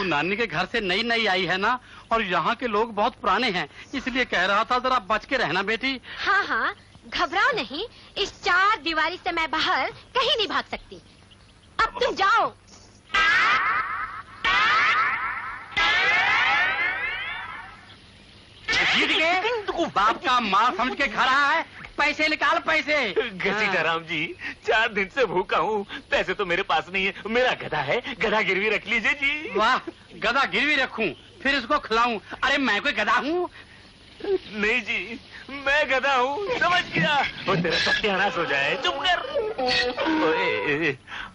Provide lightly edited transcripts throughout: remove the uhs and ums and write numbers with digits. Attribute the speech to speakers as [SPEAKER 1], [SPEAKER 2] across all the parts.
[SPEAKER 1] नानी के घर से नई नई आई है ना, और यहाँ के लोग बहुत पुराने हैं, इसलिए कह रहा था जरा बच के रहना बेटी।
[SPEAKER 2] हाँ हाँ, घबराओ नहीं, इस 4 दीवारी से मैं बाहर कहीं नहीं भाग सकती। अब तुम जाओ।
[SPEAKER 1] बाप का माल समझ के खा रहा है, पैसे निकाल पैसे।
[SPEAKER 3] घसीटाराम जी, 4 दिन से भूखा हूँ, पैसे तो मेरे पास नहीं है। मेरा गधा है, गधा गिरवी रख लीजिए जी।
[SPEAKER 1] वाह, गधा गिरवी रखूं फिर इसको खिलाऊं? अरे मैं कोई गधा हूँ?
[SPEAKER 3] नहीं जी, मैं गधा हूँ, समझ गया। वो तेरा सत्यानाश हो जाए, चुप कर।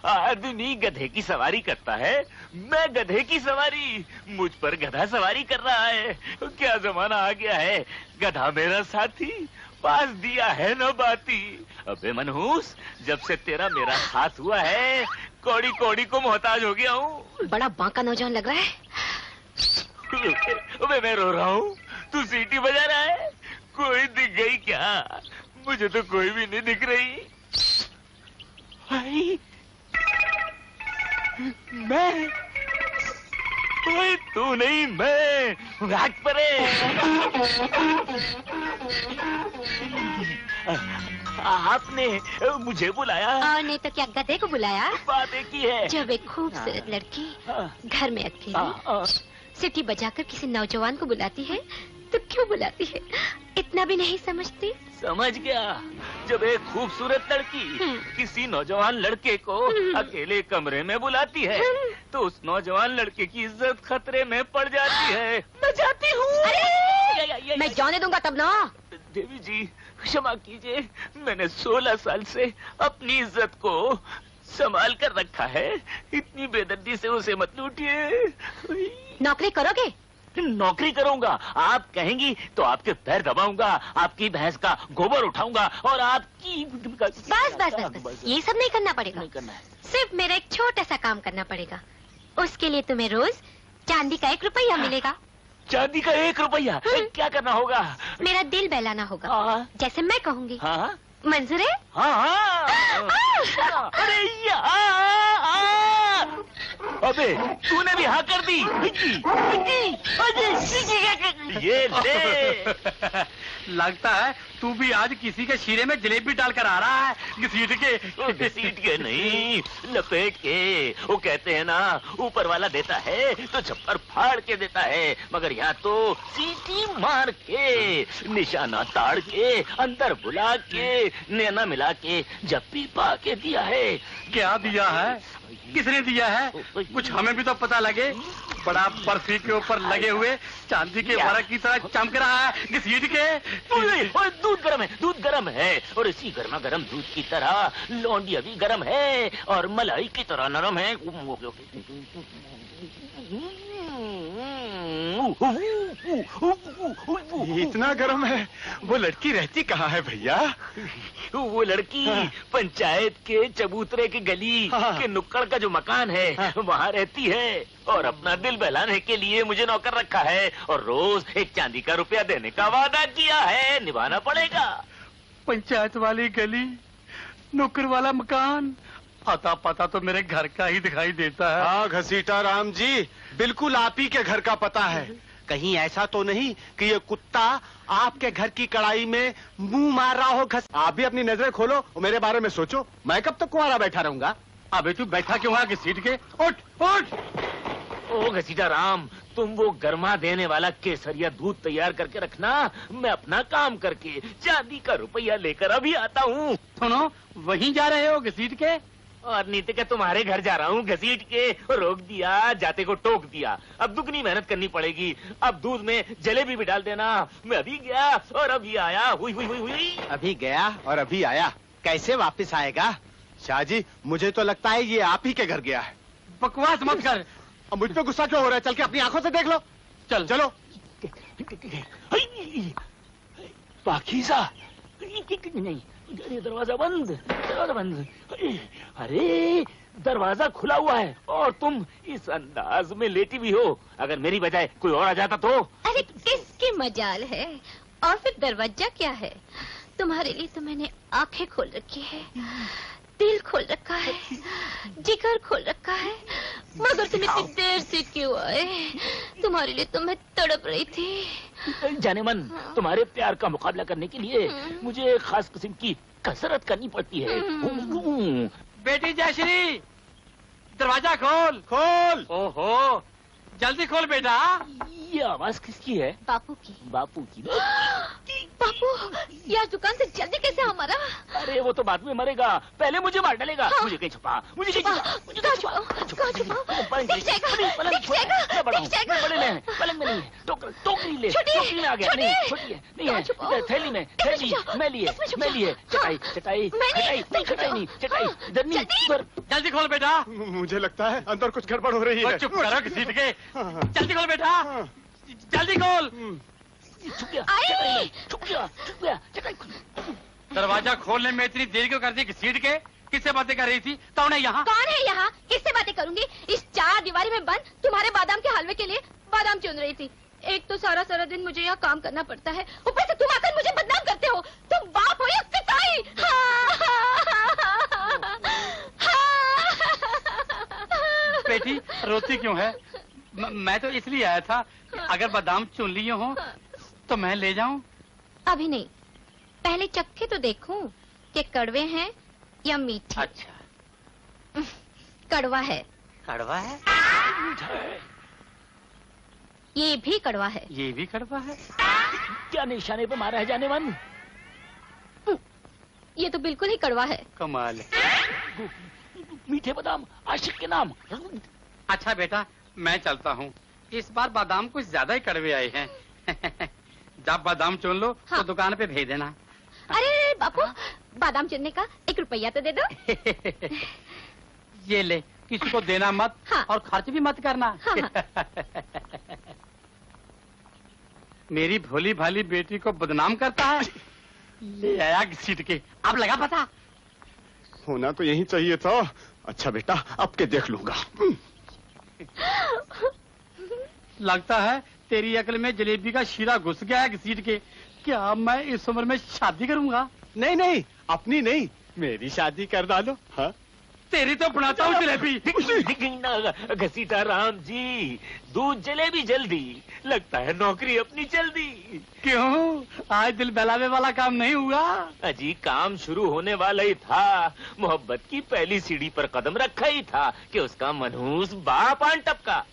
[SPEAKER 3] आदमी गधे की सवारी करता है, मैं गधे की सवारी। मुझ पर गधा सवारी कर रहा है। क्या जमाना आ गया है, गधा मेरा साथी, पास दिया है न बाती। अबे मनहूस, जब से तेरा मेरा साथ हुआ है, कौड़ी कौड़ी को मोहताज हो गया हूँ।
[SPEAKER 2] बड़ा बांका नौजवान लग रहा है।
[SPEAKER 3] अबे मैं रो रहा हूँ, तू सीटी बजा रहा है। कोई दिख गई क्या? मुझे तो कोई भी नहीं दिख रही। मैं, कोई तू नहीं, मैं भाग पड़े। आपने मुझे बुलाया?
[SPEAKER 2] और नहीं तो क्या गधे को बुलाया?
[SPEAKER 3] बात एक ही है।
[SPEAKER 2] जब एक खूबसूरत लड़की घर में अकेली सीटी बजाकर किसी नौजवान को बुलाती है तो क्यों बुलाती है, इतना भी नहीं समझती?
[SPEAKER 3] समझ गया। जब एक खूबसूरत लड़की किसी नौजवान लड़के को अकेले कमरे में बुलाती है तो उस नौजवान लड़के की इज्जत खतरे में पड़ जाती है। मैं जाती हूँ।
[SPEAKER 2] मैं जाने दूंगा तब ना।
[SPEAKER 3] देवी जी क्षमा कीजिए, मैंने 16 साल से अपनी इज्जत को संभाल कर रखा है। इतनी बेदर्दी से उसे मत लूटिए।
[SPEAKER 2] नौकरी करोगे?
[SPEAKER 3] नौकरी करूंगा, आप कहेंगी तो आपके पैर दबाऊंगा, आपकी भैंस का गोबर उठाऊंगा और आपकी
[SPEAKER 2] बस बस बस बस, ये सब नहीं करना पड़ेगा।
[SPEAKER 3] नहीं करना है।
[SPEAKER 2] सिर्फ मेरा एक छोटा सा काम करना पड़ेगा। उसके लिए तुम्हें रोज चांदी का 1 रुपया मिलेगा।
[SPEAKER 3] चांदी का 1 रुपया? क्या करना होगा?
[SPEAKER 2] मेरा दिल बहलाना होगा, जैसे मैं कहूँगी।
[SPEAKER 3] हाँ
[SPEAKER 2] मंजूर है?
[SPEAKER 3] हाँ। अरे अबे तूने भी हाँ कर दी। ये ले।
[SPEAKER 1] लगता है तू भी आज किसी के शीरे में जलेबी डालकर आ रहा है। घसीट
[SPEAKER 3] के नहीं, लपेट के। वो कहते हैं ना, ऊपर वाला देता है तो छप्पर फाड़ के देता है, मगर यहाँ तो सीटी मार के, निशाना ताड़ के, अंदर बुला के, नैना मिला के, जप्पी पा के दिया है।
[SPEAKER 1] क्या दिया है? किसने दिया है? कुछ हमें भी तो पता लगे। बड़ा बर्फी के ऊपर लगे हुए चांदी के वरक की तरह चमक रहा है। घसीट के।
[SPEAKER 3] दूध गरम है, दूध गरम है, और इसी गर्मा गर्म दूध की तरह लौंडिया भी गरम है और मलाई की तरह नरम है।
[SPEAKER 4] इतना गरम है? वो लड़की रहती कहाँ है भैया?
[SPEAKER 3] वो लड़की पंचायत के चबूतरे की गली के नुक्कड़ का जो मकान है वहाँ रहती है, और अपना दिल बहलाने के लिए मुझे नौकर रखा है, और रोज 1 चांदी का रुपया देने का वादा किया है, निभाना पड़ेगा।
[SPEAKER 1] पंचायत वाली गली, नुक्कड़ वाला मकान, आता पता तो मेरे घर का ही दिखाई देता है।
[SPEAKER 4] हाँ घसीटाराम जी, बिल्कुल आप ही के घर का पता है। कहीं ऐसा तो नहीं कि ये कुत्ता आपके घर की कड़ाई में मुंह मार रहा हो? आप भी अपनी नजरें खोलो और मेरे बारे में सोचो। मैं कब तक कुंवारा बैठा रहूंगा?
[SPEAKER 1] अबे तू बैठा क्यों है घसीट के? उठ उठ।
[SPEAKER 3] ओ घसीटाराम, तुम वो गर्मा देने वाला केसरिया दूध तैयार करके रखना, मैं अपना काम करके चांदी का रुपया लेकर अभी आता हूँ।
[SPEAKER 1] सुनो, वहीं जा रहे हो घसीट के?
[SPEAKER 3] और नीति के तुम्हारे घर जा रहा हूँ घसीट के। रोक दिया, जाते को टोक दिया, अब दुगनी मेहनत करनी पड़ेगी। अब दूध में जलेबी भी डाल देना। मैं अभी गया और अभी आया। हुई हुई हुई हुई।
[SPEAKER 4] अभी गया और अभी आया, कैसे वापस आएगा? शाह जी, मुझे तो लगता है ये आप ही के घर गया है।
[SPEAKER 1] बकवास मत कर।
[SPEAKER 4] अब मुझ पे गुस्सा क्यों हो रहा है? चल के अपनी आंखों से देख लो।
[SPEAKER 1] चल
[SPEAKER 4] चलो।
[SPEAKER 3] पाकीज़ा, नहीं, दरवाजा बंद, दरवाजा बंद। अरे दरवाजा खुला हुआ है और तुम इस अंदाज में लेटी भी हो। अगर मेरी बजाय कोई और आ जाता तो?
[SPEAKER 2] अरे किसकी मजाल है, और फिर दरवाजा क्या है? तुम्हारे लिए तो मैंने आंखें खोल रखी है। दिल खोल रखा है, जिगर खोल रखा है, मगर तुम इतनी देर से क्यों आए? तुम्हारे लिए तो मैं तड़प रही थी।
[SPEAKER 3] जाने मन, तुम्हारे प्यार का मुकाबला करने के लिए मुझे खास किस्म की कसरत करनी पड़ती है।
[SPEAKER 1] बेटी जयश्री, दरवाजा खोल।
[SPEAKER 4] खोल।
[SPEAKER 1] ओहो, जल्दी खोल बेटा।
[SPEAKER 3] ये आवाज किसकी है?
[SPEAKER 2] बापू की।
[SPEAKER 3] बापू की।
[SPEAKER 2] बापू, यार दुकान से जल्दी कैसे हमारा?
[SPEAKER 3] अरे वो तो बाद में मरेगा, पहले मुझे मार डालेगा।
[SPEAKER 2] हाँ।
[SPEAKER 3] मुझे कहीं छुपा, मुझे कहीं छुपा, मुझे
[SPEAKER 2] कहाँ
[SPEAKER 3] कहीं छुपा।
[SPEAKER 2] छुपाओ? दिख जाएगा,
[SPEAKER 3] पलंग
[SPEAKER 2] दिख जाएगा,
[SPEAKER 3] मैं बड़ा हूँ,
[SPEAKER 2] दिख जाएगा।
[SPEAKER 3] मैं बड़े में, पलंग में नहीं है, टोकरी ले,
[SPEAKER 2] छोटी है,
[SPEAKER 3] टोकरी में आ गया।
[SPEAKER 2] छोटी
[SPEAKER 3] नहीं,
[SPEAKER 2] है।
[SPEAKER 3] छोटी है, नहीं
[SPEAKER 2] कहाँ
[SPEAKER 3] है,
[SPEAKER 2] छुपाओ?
[SPEAKER 3] इधर थैली में,
[SPEAKER 2] इसमें
[SPEAKER 3] थैली,
[SPEAKER 2] छुपाओ,
[SPEAKER 3] मैं लिए,
[SPEAKER 2] इसमें छुपाओ।
[SPEAKER 3] मैं लिए, चटाई,
[SPEAKER 2] हाँ।
[SPEAKER 3] चटाई,
[SPEAKER 2] मैंने,
[SPEAKER 3] चटाई,
[SPEAKER 2] नहीं
[SPEAKER 3] चटाई नहीं, चटाई,
[SPEAKER 2] छुपाओ।
[SPEAKER 3] जर्नी,
[SPEAKER 2] जल्दी।
[SPEAKER 3] पर
[SPEAKER 1] जल्दी खोल बेटा।
[SPEAKER 4] मुझे लगता है अंदर कुछ गड़बड़ हो रही
[SPEAKER 1] वो
[SPEAKER 4] है।
[SPEAKER 1] चुप करो घसीट के।
[SPEAKER 4] हाँ।
[SPEAKER 1] जल्दी खोल बेटा,
[SPEAKER 4] हाँ।
[SPEAKER 1] जल्दी खोल।
[SPEAKER 3] छुप गया,
[SPEAKER 2] आए।
[SPEAKER 3] चटाई में, छुप गया, चटाई।
[SPEAKER 1] दरवाजा खोलने में इतनी देर क्यों कर दी घसीट के? किससे बातें कर रही थी? कौन है यहाँ?
[SPEAKER 2] कौन है यहाँ? किससे बातें करूंगी? इस चार दीवारी में बंद तुम्हारे बादाम के हलवे के लिए बादाम चुन रही थी। एक तो सारा सारा दिन मुझे यहाँ काम करना पड़ता है, ऊपर से तुम आकर मुझे बदनाम करते हो। तुम बाप हो या पिताई?
[SPEAKER 1] बेटी रोती क्यों है? मैं तो इसलिए आया था, अगर बादाम चुन लिए हो तो मैं ले जाऊं।
[SPEAKER 2] अभी नहीं, पहले चक्के तो देखूं कि कड़वे हैं या मीठे।
[SPEAKER 1] अच्छा,
[SPEAKER 2] कड़वा है।
[SPEAKER 1] कड़वा है?
[SPEAKER 2] ये भी कड़वा है।
[SPEAKER 1] ये भी कड़वा है?
[SPEAKER 3] क्या निशाने पे मारा है जाने मन?
[SPEAKER 2] ये तो बिल्कुल ही कड़वा है।
[SPEAKER 1] कमाल है।
[SPEAKER 3] मीठे बादाम, आशिक के नाम।
[SPEAKER 1] अच्छा बेटा, मैं चलता हूँ। इस बार बादाम कुछ ज्यादा ही कड़वे आए हैं। जब बादाम चुन लो
[SPEAKER 2] हाँ।
[SPEAKER 1] तो दुकान पे भेज देना।
[SPEAKER 2] अरे बापू, बादाम चुनने का 1 रुपया तो दे दो।
[SPEAKER 1] ये ले, किसी को देना मत।
[SPEAKER 2] हाँ।
[SPEAKER 1] और खर्च भी मत करना।
[SPEAKER 2] हाँ।
[SPEAKER 1] मेरी भोली भाली बेटी को बदनाम करता है। ले आया घसीट के। अब लगा पता?
[SPEAKER 4] होना तो यही चाहिए था। अच्छा बेटा, अब के देख लूंगा।
[SPEAKER 1] लगता है तेरी अकल में जलेबी का शीरा घुस गया है घसीट के। क्या मैं इस उम्र में शादी करूंगा?
[SPEAKER 4] नहीं नहीं, अपनी नहीं, मेरी शादी कर डालो। हाँ?
[SPEAKER 1] तेरी तो बनाता हूँ जलेबी।
[SPEAKER 3] घसीटा राम जी, दूध जलेबी जल्दी, लगता है नौकरी अपनी जल्दी।
[SPEAKER 1] क्यों, आज दिल बहलावे वाला काम नहीं हुआ?
[SPEAKER 3] अजी काम शुरू होने वाला ही था, मोहब्बत की पहली सीढ़ी पर कदम रखा ही था कि उसका मनहूस बाप आन टपका।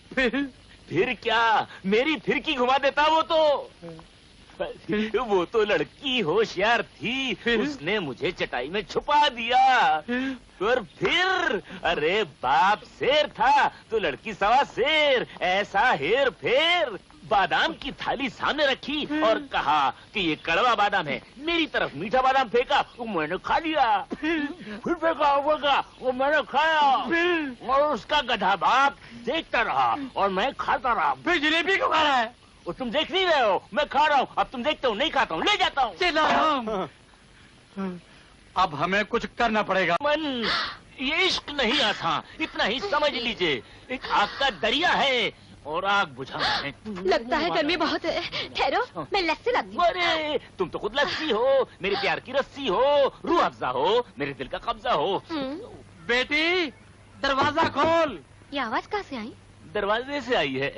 [SPEAKER 3] फिर क्या, मेरी फिरकी घुमा देता वो तो लड़की होशियार थी, उसने मुझे चटाई में छुपा दिया। और फिर अरे बाप शेर था तो लड़की सवा शेर, ऐसा हेर फेर। बादाम की थाली सामने रखी और कहा कि ये कड़वा बादाम है, मेरी तरफ मीठा बादाम फेंका, वो मैंने खा लिया। फिर फेंका वो मैंने खाया, और उसका गधा बाप देखता रहा और मैं खाता रहा।
[SPEAKER 1] फिर जलेबी क्यों खा रहा है?
[SPEAKER 3] और तुम देख नहीं रहे हो, मैं खा रहा हूँ। अब तुम देखते हो, नहीं खाता हूँ, ले जाता हूँ।
[SPEAKER 1] अब हमें कुछ करना पड़ेगा।
[SPEAKER 3] मन, ये इश्क नहीं आसान, इतना ही समझ लीजिए। एक आग का दरिया है और आग बुझाना है।
[SPEAKER 2] लगता है गर्मी बहुत है, ठहरो मैं लस्सी लाती हूँ।
[SPEAKER 3] अरे तुम तो खुद लस्सी हो, मेरे प्यार की रस्सी हो, रूह अफ़ज़ा हो, मेरे दिल का कब्जा हो।
[SPEAKER 1] बेटी दरवाजा खोल।
[SPEAKER 2] ये आवाज कहाँ से आई?
[SPEAKER 3] दरवाजे से आई है।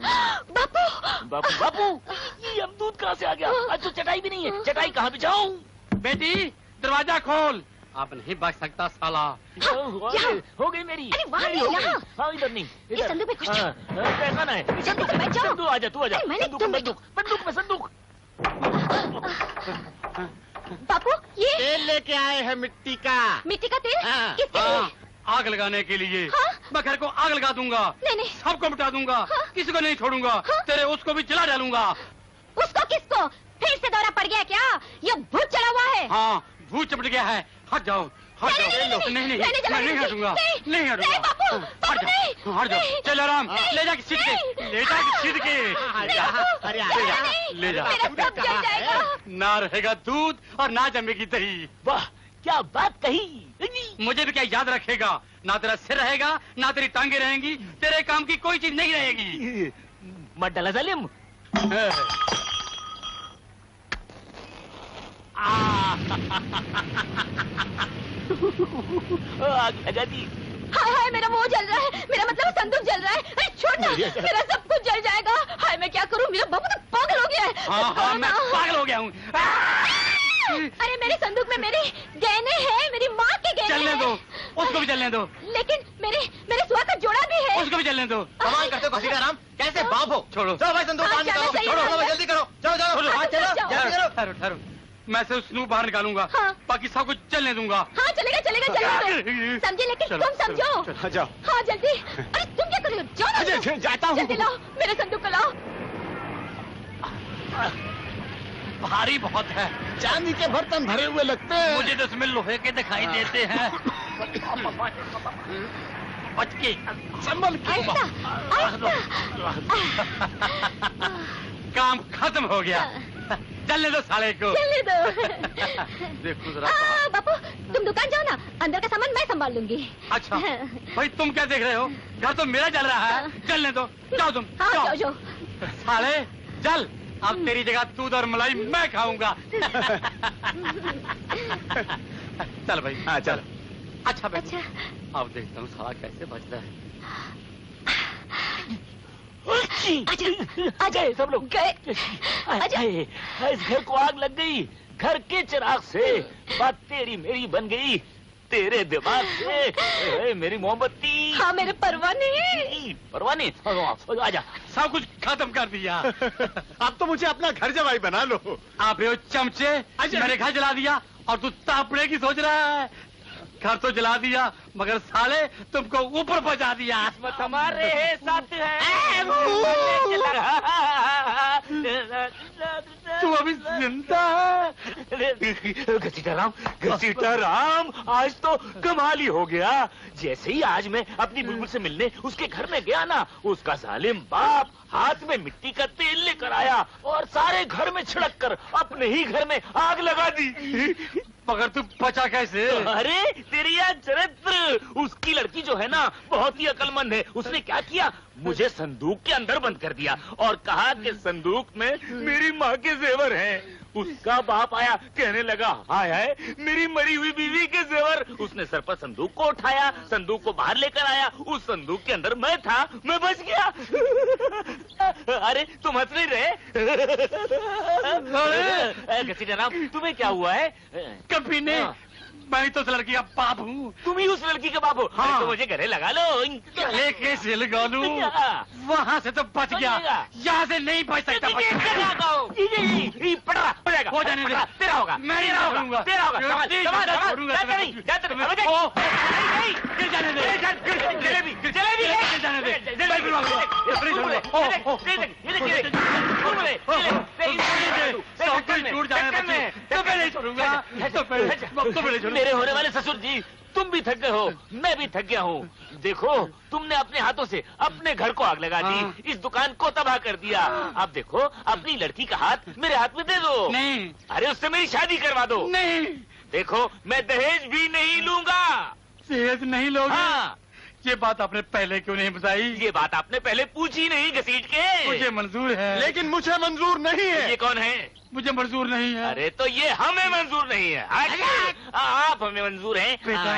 [SPEAKER 2] बापू,
[SPEAKER 3] बापू बापू, ये अब दूध कहाँ से आ गया? आज तो चटाई भी नहीं है, चटाई कहाँ बिछाऊं?
[SPEAKER 1] बेटी दरवाजा खोल। अब नहीं बच सकता साला।
[SPEAKER 3] हो गई मेरी।
[SPEAKER 2] अरे वहाँ
[SPEAKER 3] मेरी
[SPEAKER 2] नहीं,
[SPEAKER 3] हो गई।
[SPEAKER 2] यहाँ।
[SPEAKER 3] हाँ इधर नहीं,
[SPEAKER 2] ये संदूक में कुछ
[SPEAKER 3] हाँ, पहचाना है।
[SPEAKER 2] संदूक में बैठ जाओ।
[SPEAKER 3] तू आजा, तू आजा।
[SPEAKER 2] अरे मैंने
[SPEAKER 3] संदूक
[SPEAKER 2] तुम
[SPEAKER 3] में बंदूक में संदूक।
[SPEAKER 2] बापू, ये
[SPEAKER 4] तेल लेके आए हैं मिट्टी का।
[SPEAKER 2] मिट्टी का तेल?
[SPEAKER 4] हाँ।
[SPEAKER 2] किसके लिए?
[SPEAKER 1] हाँ, आग लगाने के लिए।
[SPEAKER 2] हाँ?
[SPEAKER 1] मैं घर को आग लगा दूंगा।
[SPEAKER 2] नहीं नहीं,
[SPEAKER 1] सबको मिटा दूंगा।
[SPEAKER 2] हाँ?
[SPEAKER 1] किसी को नहीं छोड़ूंगा।
[SPEAKER 2] हाँ?
[SPEAKER 1] तेरे उसको भी जला डालूंगा।
[SPEAKER 2] उसको किसको? फिर से दौरा पड़ गया क्या? ये भूत चढ़ा हुआ है।
[SPEAKER 1] हाँ, भूत चपट गया है। हट जाओ, हट जाओ। नहीं नहीं, मैं नहीं हटूंगा। नहीं हटूंगा।
[SPEAKER 2] नहीं बापू,
[SPEAKER 1] हट
[SPEAKER 2] बापू नहीं।
[SPEAKER 1] जाओ, हट जाओ। चल आराम, ले जा सीट के, ले जा सीट के।
[SPEAKER 4] अरे
[SPEAKER 1] ले जा।
[SPEAKER 2] मेरा सब जल जाएगा।
[SPEAKER 1] ना रहेगा दूध और ना जमेगी दही।
[SPEAKER 3] वाह क्या बात कही।
[SPEAKER 1] मुझे भी क्या याद रखेगा? ना तेरा सिर रहेगा, ना तेरी टांगे रहेंगी, तेरे काम की कोई चीज नहीं रहेगी।
[SPEAKER 3] मत डाला जालिम। आग लगा दी।
[SPEAKER 2] हाय हाय, मेरा मुंह जल रहा है, मेरा मतलब संदूक जल रहा है। अरे छोड़ना, मेरा सब कुछ जल जाएगा। हाय, मैं क्या करूं, मेरा बाबू तो पागल हो गया है।
[SPEAKER 1] हाँ, मैं पागल हो गया हूँ।
[SPEAKER 2] अरे मेरे संदूक में मेरे गहने हैं, मेरी माँ के गहने
[SPEAKER 1] चलने
[SPEAKER 2] हैं।
[SPEAKER 1] दो, उसको भी चलने दो।
[SPEAKER 2] लेकिन मेरे सुहा का जोड़ा भी है।
[SPEAKER 1] उसको भी चलने दो।
[SPEAKER 5] कमाल करते हो घसीटाराम, कैसे बाप हो?
[SPEAKER 1] छोड़ो।
[SPEAKER 5] चलो भाई संदूक बाहर निकालो, छोड़ो जल्दी करो, चलो चलो जल्दी करो।
[SPEAKER 1] ठहरो ठहरो, मैं से स्नू बाहर निकालूंगा।
[SPEAKER 2] हाँ।
[SPEAKER 1] बाकी सब कुछ चलने दूंगा।
[SPEAKER 2] हाँ चलेगा चलेगा, चलेगा। समझे, लेकिन
[SPEAKER 1] चलो,
[SPEAKER 2] तुम समझो।
[SPEAKER 4] चलो, जाओ।
[SPEAKER 2] हाँ जल्दी। अरे तुम क्या कर रहे हो? जाओ ना,
[SPEAKER 4] अच्छा, जाता हूँ।
[SPEAKER 2] जल्दी लाओ, मेरे संदूक को लाओ।
[SPEAKER 1] भारी बहुत है।
[SPEAKER 4] चांदी के बर्तन भरे हुए लगते हैं।
[SPEAKER 1] मुझे तो इसमें लोहे के दिखाई देते हैं। बच के
[SPEAKER 4] संभल के।
[SPEAKER 2] आहिस्ता, आहिस्ता।
[SPEAKER 1] काम खत्म हो गया। चलने दो साले को।
[SPEAKER 2] चलने दो।
[SPEAKER 1] देखो जरा।
[SPEAKER 2] बापू, तुम दुकान जाओ ना, अंदर का सामान मैं संभाल लूंगी।
[SPEAKER 1] अच्छा भाई, तुम क्या देख रहे हो? घर तो मेरा जल रहा है। चलने दो, जाओ तुम।
[SPEAKER 2] हाँ जाओ जाओ।
[SPEAKER 1] साले चल, अब तेरी जगह दूध और मलाई मैं खाऊंगा। चल भाई।
[SPEAKER 4] हाँ चल।
[SPEAKER 1] अच्छा भाई,
[SPEAKER 2] अच्छा,
[SPEAKER 1] अब देखता हूँ साला कैसे बच रहा है।
[SPEAKER 2] आजा
[SPEAKER 3] सब लोग
[SPEAKER 2] गए। आजा।
[SPEAKER 3] इस घर को आग लग गई। घर के चिराग से बात तेरी मेरी बन गई। तेरे दिमाग से मेरी मोमबत्ती।
[SPEAKER 2] हाँ मेरे परवाने।
[SPEAKER 3] परवाने, आजा।
[SPEAKER 1] सब कुछ खत्म कर दिया।
[SPEAKER 4] अब तो मुझे अपना घर जवाई बना लो।
[SPEAKER 1] आप ये चमचे, मैंने घर जला दिया और तू तापने की सोच रहा है। घर तो जला दिया मगर साले तुमको ऊपर पहुंचा दिया।
[SPEAKER 3] हमारे साथ है।
[SPEAKER 1] तू अभी जिंदा है।
[SPEAKER 3] घसीटाराम, आज तो कमाल ही हो गया। जैसे ही आज मैं अपनी बुलबुल से मिलने उसके घर में गया ना, उसका जालिम बाप हाथ में मिट्टी का तेल लेकर आया और सारे घर में छिड़क कर अपने ही घर में आग लगा दी।
[SPEAKER 1] मगर तू बचा कैसे?
[SPEAKER 3] अरे तेरी यह चरित्र, उसकी लड़की जो है ना बहुत ही अकलमंद है। उसने क्या किया, मुझे संदूक के अंदर बंद कर दिया और कहा कि संदूक में मेरी माँ के जेवर हैं। उसका बाप आया, कहने लगा हाय हाय मेरी मरी हुई बीवी के जेवर। उसने सर पर संदूक को उठाया, संदूक को बाहर लेकर आया। उस संदूक के अंदर मैं था, मैं बच गया। अरे तुम हंस नहीं रहे? घसीटाराम, तुम्हें क्या हुआ है?
[SPEAKER 1] कभी नहीं, मैं तो उस लड़की का बाप हूँ।
[SPEAKER 3] तुम ही उस लड़की के बाप हो?
[SPEAKER 1] हाँ।
[SPEAKER 3] अरे तो मुझे गले लगा लो।
[SPEAKER 1] गले कैसे लगा लूं? वहाँ से तो बच गया, यहाँ से नहीं बच सकता।
[SPEAKER 3] पड़ेगा,
[SPEAKER 1] हो जाने दे।
[SPEAKER 3] तेरा होगा,
[SPEAKER 1] मैं नहीं
[SPEAKER 3] तेरा होगा,
[SPEAKER 1] छोड़ूंगा।
[SPEAKER 3] तेरा होगा।
[SPEAKER 1] छोड़ूंगा। गिर जाने दे।
[SPEAKER 3] जलेबी, जलेबी,
[SPEAKER 1] गिर जाने दे। सब कुछ टूट जाने दे। तो मैं नहीं छोड़ूंगा। तो मैं नहीं छोड़ूंगा।
[SPEAKER 3] मेरे होने वाले ससुर जी, तुम भी थक गए हो, मैं भी थक गया हूँ। देखो, तुमने अपने हाथों से अपने घर को आग लगा दी,
[SPEAKER 1] हाँ।
[SPEAKER 3] इस दुकान को तबाह कर दिया। अब देखो, अपनी लड़की का हाथ मेरे हाथ में दे दो।
[SPEAKER 1] नहीं,
[SPEAKER 3] अरे उससे मेरी शादी करवा दो।
[SPEAKER 1] नहीं,
[SPEAKER 3] देखो, मैं दहेज भी नहीं लूंगा।
[SPEAKER 1] सेहत नहीं लोगे।
[SPEAKER 3] हाँ,
[SPEAKER 1] ये बात आपने पहले क्यों नहीं बताई?
[SPEAKER 3] ये बात आपने पहले पूछी नहीं घसीट के।
[SPEAKER 1] मुझे मंजूर है।
[SPEAKER 4] लेकिन मुझे मंजूर नहीं है।
[SPEAKER 3] ये कौन है?
[SPEAKER 1] मुझे मंजूर नहीं है।
[SPEAKER 3] अरे तो ये हमें मंजूर नहीं है। आप हमें मंजूर हैं।
[SPEAKER 1] बेटा,